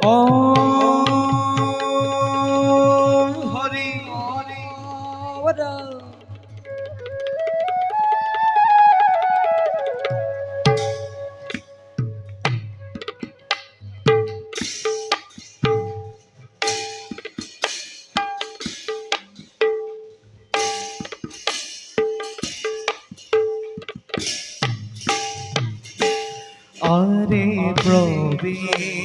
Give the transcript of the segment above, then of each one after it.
ওম হরি আরে প্রবেশয়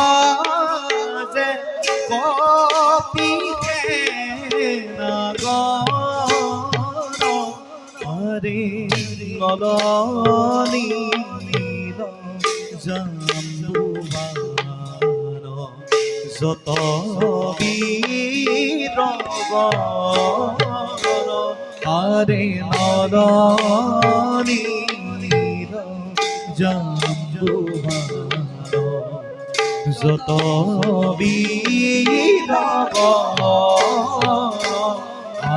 সভামাজে কপিহে নগর আরে নলনীল জাম্বুবান যত বীরগণ আরে নলনীল জাম্বুবান যত বীরগণ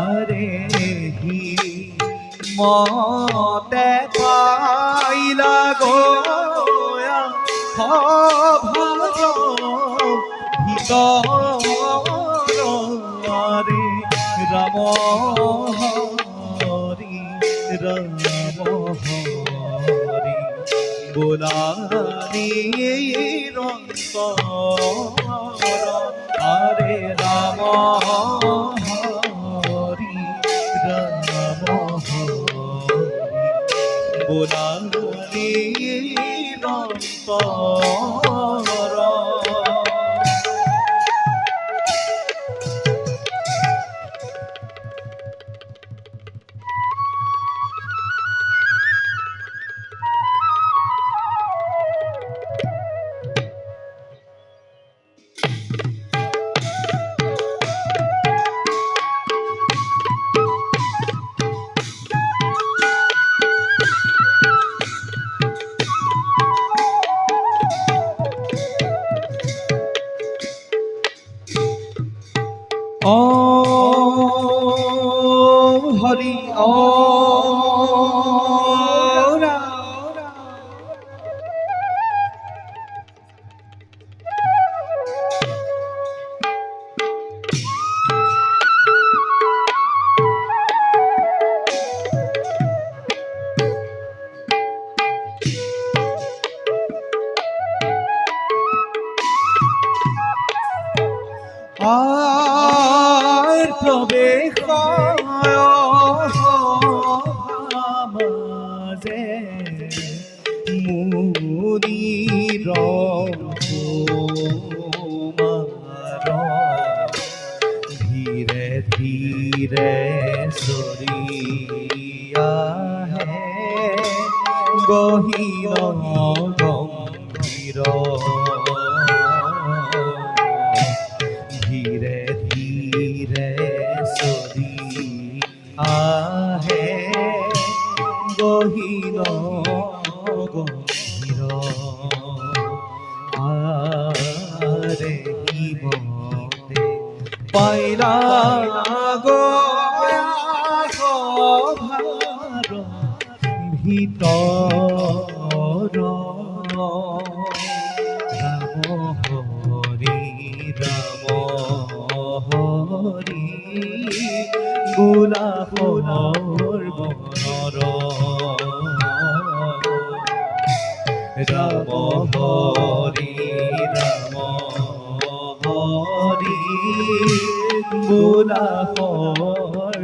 আরে হি মতে পাইলা গোয়া ভাগ ভিতর আরে রাম হরি রাম হরি বোলানি রন্তর আরে রাম হরি রাম হরি বোলানি রন্তর ওম হরি ওম আর প্রবেশ মাঝে মুনির ধীরে ধীরে সরিয়া হে গহীর গম্ভীর ধীরে ধীরে সরি আহে গহীন গভীর আরে হিমতে পাইলা গোয়া ভার ভিতর রাম হরি রাম হরি গোলাপ বনর রাম হরি রাম হরি গোলাপ বনর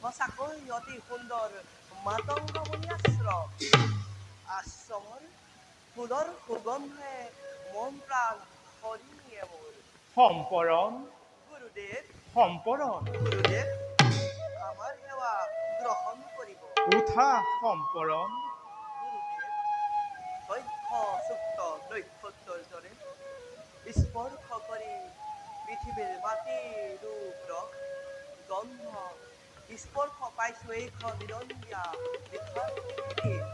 সঁচাকৈ অতি সুন্দৰ মাতংগমণি আশ্ৰম আশ্ৰমৰ ফুলৰ সুগন্ধে মন প্ৰাণ হৰি নিয়ে মোৰ সম্পৰণ গুৰুদেৱ সম্পৰণ গুৰুদেৱ আমাৰ সেৱা গ্ৰহণ কৰিব উঠা সম্পৰণ গুৰুদেৱ তথ্য চুক্ত নক্ষত্ৰৰ দৰে স্পৰ্শ কৰি পৃথিৱীৰ মাটি ৰূপ ৰস গন্ধ স্পৰ্শ পাইছো এইখন নিৰঞ্জীয়া বিশাল পৃথিৱীত।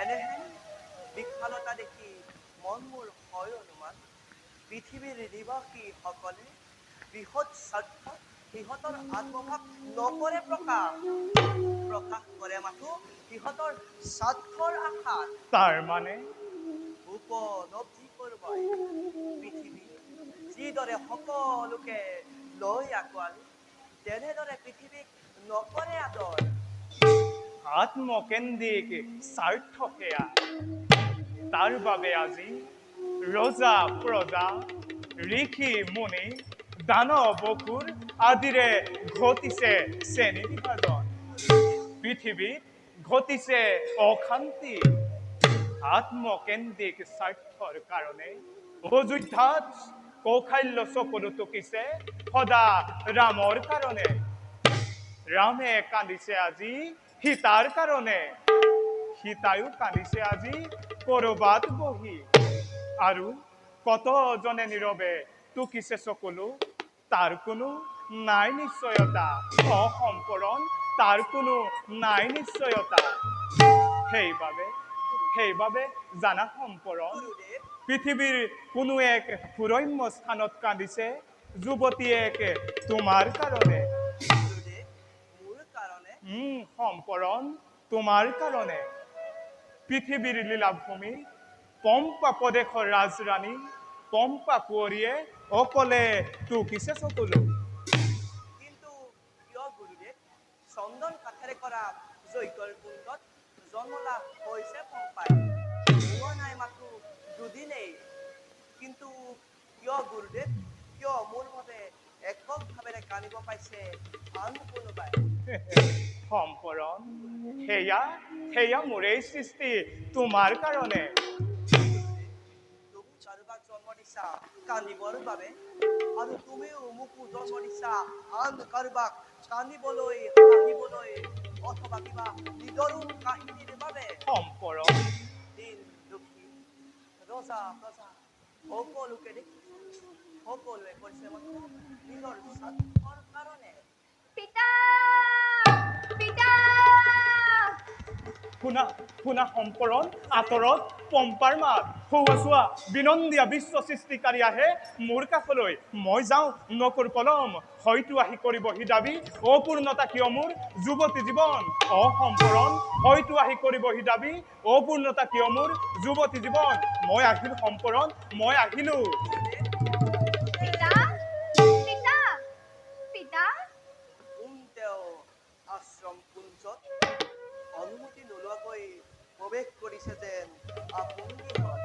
এনেহেন বিশালতা দেখি মন মোৰ হয় অনুমান পৃথিৱীৰ নিবাসীসকলে বৃহৎ স্বাৰ্থত সিহঁতৰ আত্মভাৱ নকৰে প্ৰকাশ কৰে মাথো সিহঁতৰ স্বাৰ্থৰ আশাত তাৰ মানে উপলব্ধি কৰবই পৃথিৱী যিদৰে সকলোকে লৈ আঁকোৱালি তেনেদৰে পৃথিৱীক নকৰে আদৰ। আত্মকেন্দ্ৰিক স্বাৰ্থ সেয়া। তাৰ বাবে আজি ৰজা প্ৰজা ঋষি মুনি দানৱ অসুৰ আদিৰে ঘটিছে শ্ৰেণী বিভাজন। পৃথিৱীত ঘটিছে অশান্তি। আত্মকেন্দ্ৰিক স্বাৰ্থৰ কাৰণে অযোধ্যাত কৌশল্য চকুলো টুকিছে সদা ৰামৰ কাৰণে। ৰামে কান্দিছে আজি সীতাৰ কাৰণে। সীতায়ো কান্দিছে আজি কৰবাত বহি। আৰু কতজনে নীৰৱে টুকিছে চকুলো তাৰ কোনো নাই নিশ্চয়তা। সম্পৰণ তাৰ কোনো নাই নিশ্চয়তা। সেইবাবে জানা সম্পৰণ গুৰুদেৱ পৃথিৱীৰ কোনো এক সুৰম্য স্থানত কান্দিছে যুৱতী এক তোমাৰ কাৰণে। গুৰুদেৱ মোৰ কাৰণে সম্পৰণ তোমাৰ কাৰণে। পৃথিৱীৰ লীলাভূমি পম্পা প্ৰদেশৰ ৰাজৰাণী পম্পা কুঁৱৰীয়ে অকলে টুকিছে চকুলো। কিন্তু কিয় গুৰুদেৱ চন্দন কাঠেৰে কৰা যজ্ঞৰ কুণ্ডত জন্ম লাভ হৈছে পম্পাই হোৱা নাই মাথো দুদিনেই। কিন্তু কিয় গুৰুদেৱ কিয় মোৰ মতে একক ভাৱেৰে কান্দিব পাইছে আন কোনোবাই। সম্পৰণ সেয়া মোৰেই সৃষ্টি তোমাৰ কাৰণে। তুমি কাৰোবাক জন্ম দিছা কান্দিবৰ বাবে আৰু তুমিও মোকো জন্ম দিছা আন কাৰোবাক কান্দিবলৈ হাঁহিবলৈ অথবা কিবা নিদৰুণ কাহিনীৰ বাবে। সম্পৰণ দিন দুখী ৰজা প্ৰজা সকলোকে দেখিছো সকলোৱে কৈছে মাথো নিজৰ স্বাৰ্থৰ কাৰণে। পিতা পিতা শুনা সম্পৰণ আঁতৰত পম্পাৰ মাত। চোৱা বিনন্দীয়া বিশ্ব সৃষ্টিকাৰী আহে মোৰ কাষলৈ। মই যাওঁ নকুৰ পলম হয়তো আহি কৰিবহি দাবী অপূৰ্ণতা কিয় মোৰ যুৱতী জীৱন। সম্পৰণ হয়তো আহি কৰিবহি দাবী অপূৰ্ণতা কিয় মোৰ যুৱতী জীৱন। মই আহিলো সম্পৰণ মই আহিলো। পিতা পিতা পিতা তেওঁ আশ্ৰম কুঞ্জত অনুমতি নোলোৱাকৈ প্ৰৱেশ কৰিছে যেন আপোন গৃহত।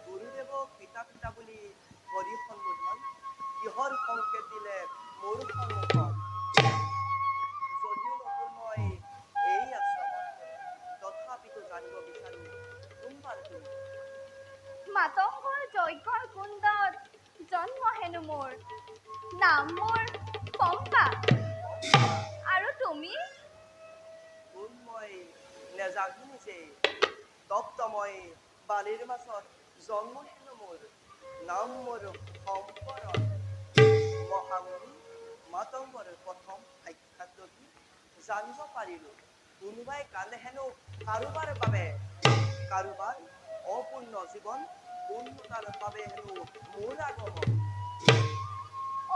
গুৰুদেৱক পিতা পিতা বুলি কৰি সম্বোধন কিহৰ সংকেত দিলে মোৰ সন্মুখত। যদিও নতুন মই এই আশ্ৰমত তথাপিতো জানিব বিচাৰো কোনবাৰ তুমি। মাতংগৰ যজ্ঞৰ কুণ্ডত জন্ম হেনো মোৰ নাম মোৰ পম্পা। আৰু তুমি কোন মই নেজানো নিজে তপ্ত মই বালিৰ মাজত জন্ম হেনো মোৰ নাম মোৰ সম্পৰণ। মহামুনি মাতংগৰ প্ৰথম সাক্ষাৎ যদি জানিব পাৰিলো কোনোবাই কান্দে হেনো কাৰোবাৰ বাবে কাৰোবাৰ অপূৰ্ণ জীৱন পূৰ্ণতাৰ বাবে হেনো মোৰ আগমন।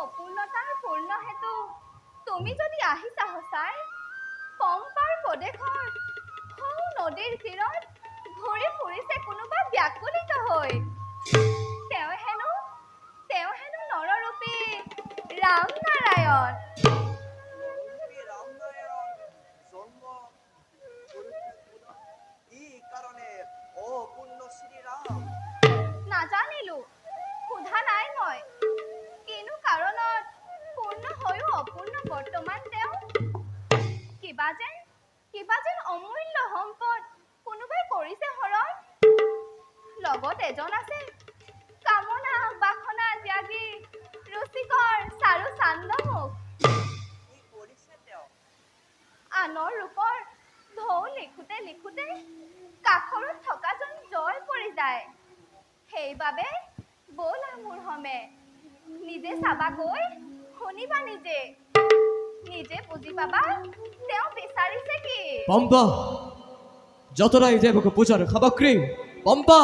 অপূৰ্ণতাৰ পূৰ্ণ হেতু তুমি যদি আহিছা সঁচাই পম্পাৰ প্ৰদেশৰ সৌ নদীৰ তীৰত ঘূৰি ফুৰিছে কোনোবা ব্যাকুলিত হৈ। তেওঁ হেনো নৰৰূপী ৰাম নাৰায়ণ। নৰৰূপী ৰাম নাৰায়ণ জন্ম কি কাৰণে অপূৰ্ণ শ্ৰীৰাম। নাজানিলো সোধা নাই মই কিনো কাৰণত পূৰ্ণ হৈও অপূৰ্ণ বৰ্তমান তেওঁ। কিবা যেন অমূল্য সম্পদ কোনোবাই কৰিছে হৰণ। লগত এজন আছে কামনা বাসনা ত্যাগী ৰুচিকৰ চাৰু চান্দমুখ। কি কৰিছে তেওঁ। আনৰ ৰূপৰ ঢৌ লিখোতে লিখোতে কাষৰত থকা জন জয় পৰি যায়। সেইবাবে ব'লা মোৰ হমে নিজে চাবাগৈ শুনিবা নিজে নিজে বুজি পাবা তেওঁ বিচাৰিছে কি পম্পা যতনাই দেবক পূজাৰ সামগ্ৰী পম্পা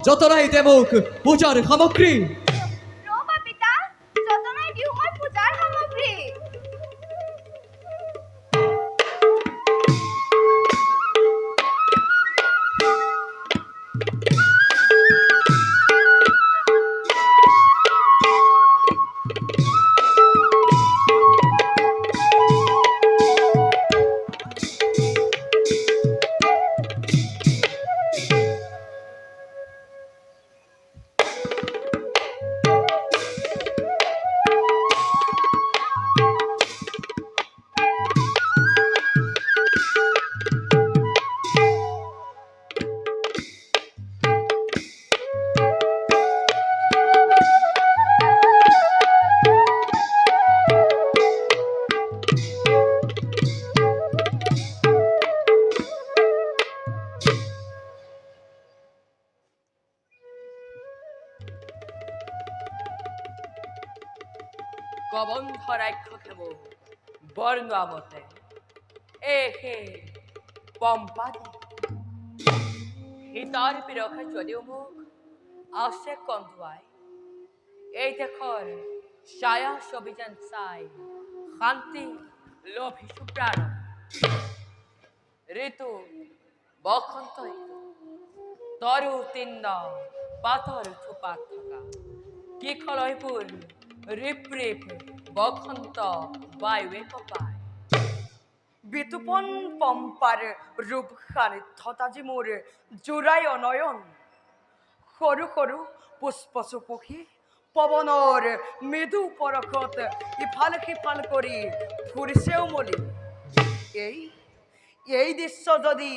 যতনাই দেবক পূজাৰ সামগ্ৰী ৰ'বা পিতা যতনাই দিওঁ মই পূজাৰ সামগ্ৰী গবন্ধ ৰাক্ষসেব বৰ্ণ আমতে এহে পম্পাদি সীতাৰ বিৰহে যদিও মোক আছে কন্দুৱাই এই দেশৰ ছায়া ছবি যেন চাই শান্তি লভিছো প্ৰাণ ঋতু বসন্ত তৰু তিন্ন পাতৰ থোপাত থকা কিখলৈ ফুল ৰিপ ৰিপ বসন্ত বায়ুৱে কপায় বিতুপন পম্পাৰ ৰূপ সান্নিধ্যত আজি মোৰ জোৰাই অনয়ন সৰু সৰু পুষ্প চুপসী পৱনৰ মৃদু পৰশত ইফাল সিফাল কৰি ফুৰিছে উমলি এই দৃশ্য যদি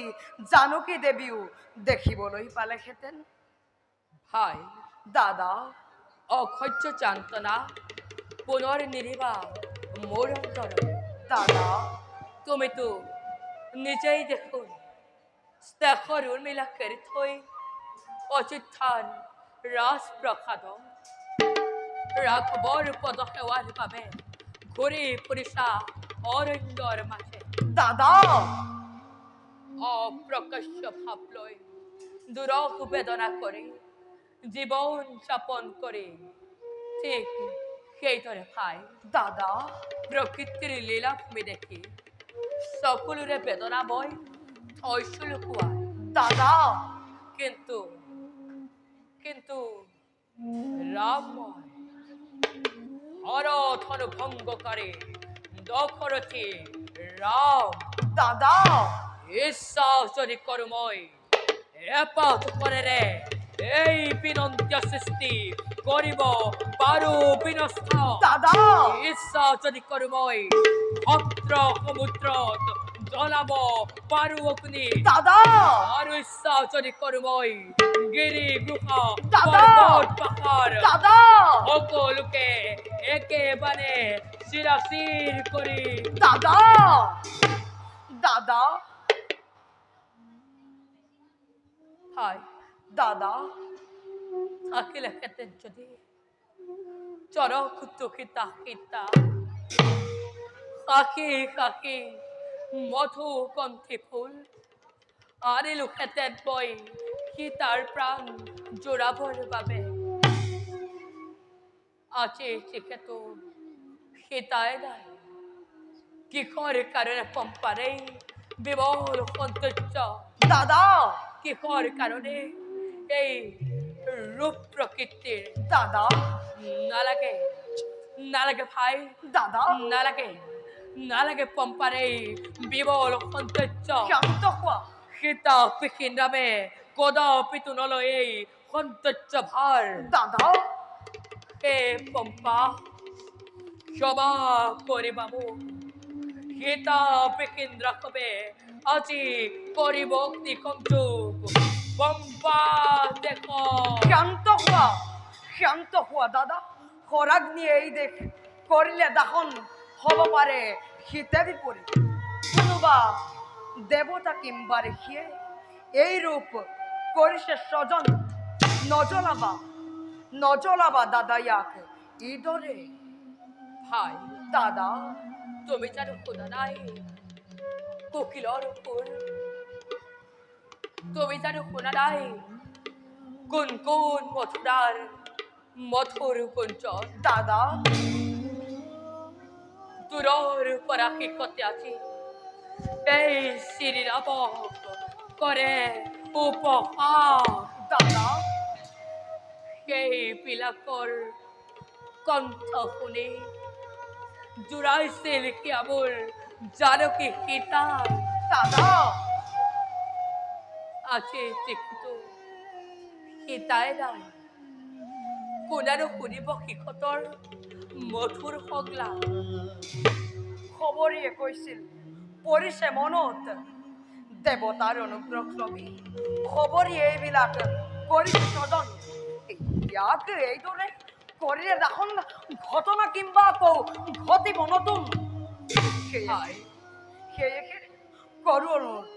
জানকী দেৱীও দেখিবলৈ পালেহেঁতেন ভাই দাদা অসহ্য যান্ত্ৰণা পুনৰ নিৰিবা মোৰ অন্তৰত দাদা তুমিতো নিজেই দেখোন স্নেহৰ উৰ্মিলা কৰি থৈ অযোধ্যাৰ ৰাজপ্ৰসাদত ৰাঘৱৰ পদসেৱাৰ বাবে ঘূৰি ফুৰিছা অৰণ্যৰ মাজে দাদা অপ্ৰকাশ্য ভাৱ লৈ দুৰহ বেদনা কৰি জীৱন যাপন কৰি ঠিক সেইদৰে ভাই দাদা প্ৰকৃতিৰ লীলাভূমি দেখি সকলোৰে বেদনা বৈ থৈছো লুকুৱাই দাদা কিন্তু ৰাম অৰথন ভংগকাৰী দশৰথী ৰাম দাদা ইচ্ছা যদি কৰো মই এপাত পৰেৰে এই বিনন্দ সৃষ্টি কৰিব পাৰো বিনষ্ট দাদা ইচ্ছা যদি কৰো মই ভদ্ৰ সমুদ্ৰত জ্বলাব পাৰো অগ্নি দাদা আৰু ইচ্ছা যদি কৰো মই গিৰি গুহা পৰ্বত পাহাৰ দাদা সকলোকে একেবাৰে চিৰাচিৰ কৰি দাদা দাদা হাই দাদা থাকিলেহেঁতেন যদি চৰক দুখিতা সীতা কাকি কাকি মধুকণ্ঠী ফুল আনিলোহেঁতেন মই সীতাৰ প্ৰাণ জোৰাবৰ বাবে আজি যিহেতু সীতাই নাই কিহৰ কাৰণে পম্পাৰে বিমল সৌন্দৰ্য দাদা কিহৰ কাৰণে এই ৰূপ প্ৰকৃতিৰ দাদা নালাগে নালাগে ভাই দাদা নালাগে পম্পাৰে বিমল সৌন্দৰ্য শান্ত হোৱা সীতা পিখিন ৰামে কদাপিতো নলয় এই সৌন্দৰ্য ভাৰ দাদা হে পম্পা ক্ষমা কৰিবা মোক সীতা পিখিন ৰামে আজি কৰিব অগ্নি সংযোগ পম্পা দেখ শান্ত হোৱা দাদা খৰাগ্নি এই দেশ কৰিলে দাহন হ'ব পাৰে শীতে বিপৰীত কোনোবা দেৱতা কিম্বা ঋষিয়ে এই ৰূপ কৰিছে স্বজন নজলাবা নজলাবা দাদা ইয়াক ইদৰে ভাই দাদা তুমি জানো শুনা নাই কোকিলৰ সুৰ তুমি জানো শুনা নাই কোন কোন মথুৰাৰ মধুৰ গুঞ্জন দাদা দূৰৰ পৰা শিকতে আজি এই শ্ৰীৰামক কৰে উপহাস দাদা সেইবিলাকৰ কণ্ঠ শুনি জোৰাইছিল কেৱল জানকী সীতা দাদা আজি যিহেতু সীতাই নাই কোনেনো শুনিব সিহঁতৰ মধুৰ সংলাপ খবৰীয়ে কৈছিল পৰিছে মনত দেৱতাৰ অনুগ্ৰহ ক্ৰমে খবৰীয়ে এইবিলাক কৰিছে তদন ইয়াক এইদৰে কৰিলে দেখোন ঘটনা কিংবা আকৌ ঘটিব নতুন হয় সেয়ে কৰো অনুৰোধ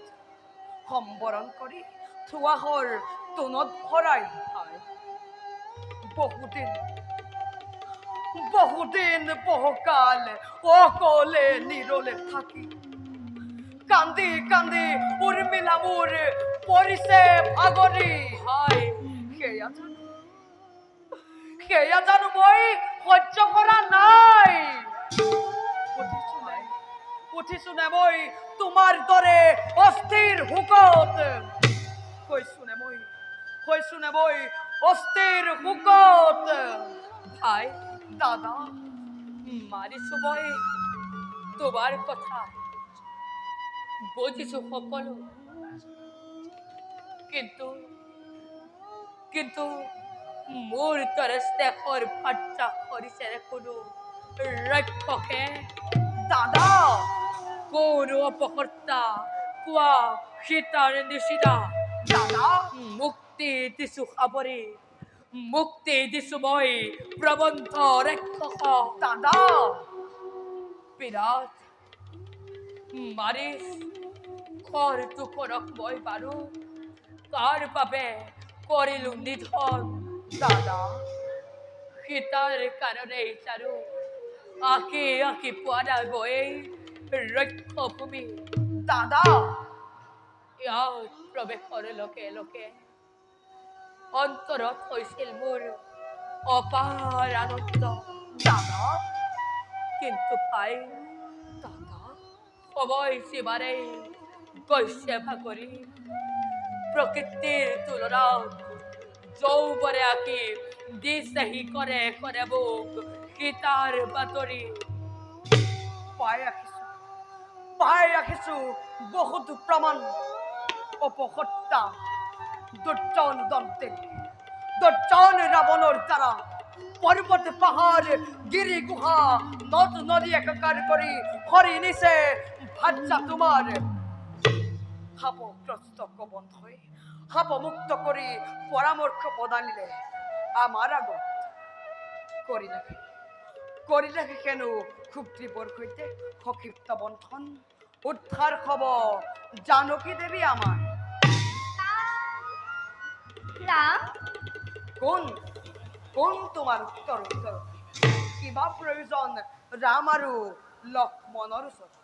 সম্বৰণ কৰি থোৱা হৰ তোনত ভৰাই হয় বহুদিন বহুকাল অকলে নিৰলে থাকি কান্দি কান্দি উৰ্মিলা মোৰ পৰিছে ভাগৰি হয় সেয়া জানো মই সহ্য কৰা নাই উঠিছো নে মই তোমাৰ দৰে অস্থিৰ হুকত কৈছো নে মই অস্থিৰ হুকত ভাই দাদা মানিছো মই তোমাৰ কথা বুজিছো সকলো কিন্তু কিন্তু মোৰ দৰে স্নেহৰ বাৰ্তা কৰিছে কোনো ৰক্ষকে দাদা কোনো অপকৰ্তা কোৱা সীতাৰ নিচিনা দাদা মুক্তি দিছো সাবৰি মুক্তি দিছো মই প্ৰবন্ধ ৰক্ষক দাদা বিৰাট মাৰিছ ঘৰটো কৰক মই বাৰু কাৰ বাবে কৰিলো নিধন দাদা সীতাৰ কাৰণে জানো আঁকি আঁকি পোৱা নাই মই ৰক্ষভূমি দাদা ইয়াত প্ৰৱেশৰ লগে লগে অন্তৰত হৈছিল মোৰ অপাৰ আনন্দ দাদা কিন্তু ভাই দাদা সময় সীমাৰে গৈছে ভাগৰি প্ৰকৃতিৰ তুলনাত যৌৱনে আঁকি দিছেহি কৰে কৰে মোক সীতাৰ বাতৰি পাই ৰাখিছো বহুত প্ৰমাণ অপসত্তা দুৰ্জন ৰাৱণৰ দ্বাৰা পৰ্বত পাহাৰ গিৰি গুহা নদ নদী একাকাৰ কৰি হৰি নিছে ভাষা তোমাৰ সাপগ্ৰস্ত বন্ধই সাপমুক্ত কৰি পৰামৰ্শ প্ৰদানিলে আমাৰ আগত কৰিলে কেনো সুগ্ৰীৱৰ সৈতে সংক্ষিপ্ত বন্ধন উদ্ধাৰ হব জানকী দেৱী আমাৰ ৰাম কোন তোমাৰ উত্তৰ কিবা প্ৰয়োজন ৰাম আৰু লক্ষ্মণৰ ওচৰত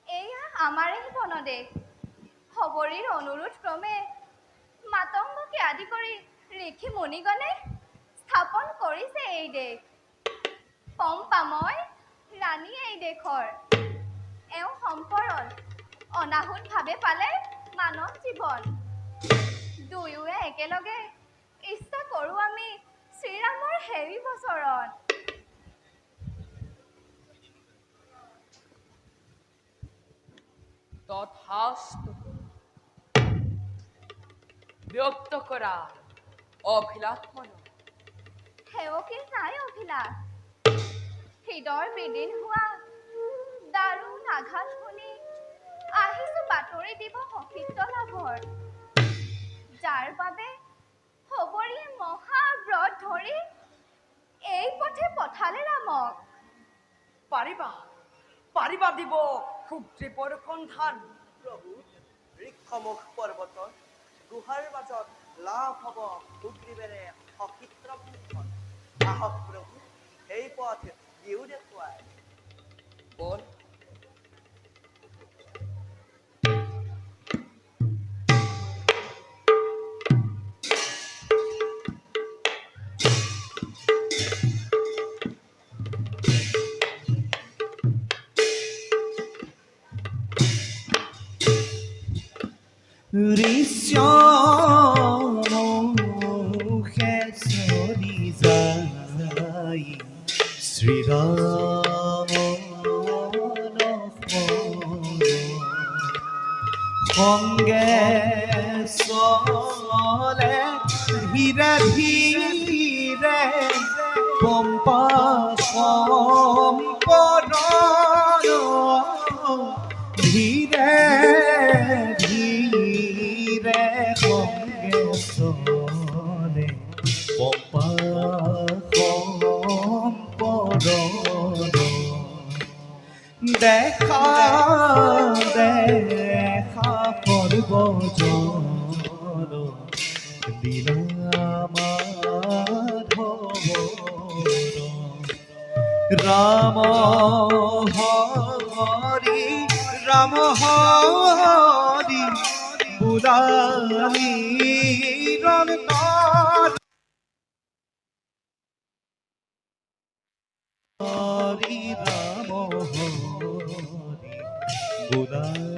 এয়া আমাৰেই বনদেশ খবৰীৰ অনুৰোধ ক্ৰমে মাতংগকে আদি কৰি ঋষি মুনিগণে স্থাপন কৰিছে এই দেশ পম্পাময় ৰাণী এই দেশৰ এওঁ সম্পৰণ অনাহুতভাৱে পালে মানৱ জীৱন দুয়োৱে একেলগে ইচ্ছা কৰোঁ আমি শ্ৰীৰামৰ হেৰি বচৰণ তথাস্তু ব্যক্ত কৰা অভিলাষ মন সেৱকীৰ নাই অভিলাষ হৃদৰ বিলীন হোৱা দাৰুণ আঘাত শুনি আহিছো বাতৰি দিব সখিত্ব লাভৰ যাৰ বাবে খবৰীয়ে মহাব্ৰত ধৰি এই পথে পঠালে ৰামক পাৰিবা দিব সুগ্ৰীৱৰ সন্ধান প্ৰভু ঋক্ষমুখ পৰ্বতৰ গুহাৰ মাজত লাভ হব সুগ্ৰীৱেৰে সখিত্ত আহক প্ৰভু সেই পথ দিও দেখুৱাই বল মুখে চলি যায় শ্রীরাম সঙ্গে চলে ধীরে ধীরে পম্পা সম্পদ ধীরে ধীরে সঙ্গে চলে পম্পা সম্পদ দেখা দেখা সর্বজন লীলা মাধৱ ৰাম হৰি ৰাম হৰি বুলালি হৰি ৰাম হৰি বুলালি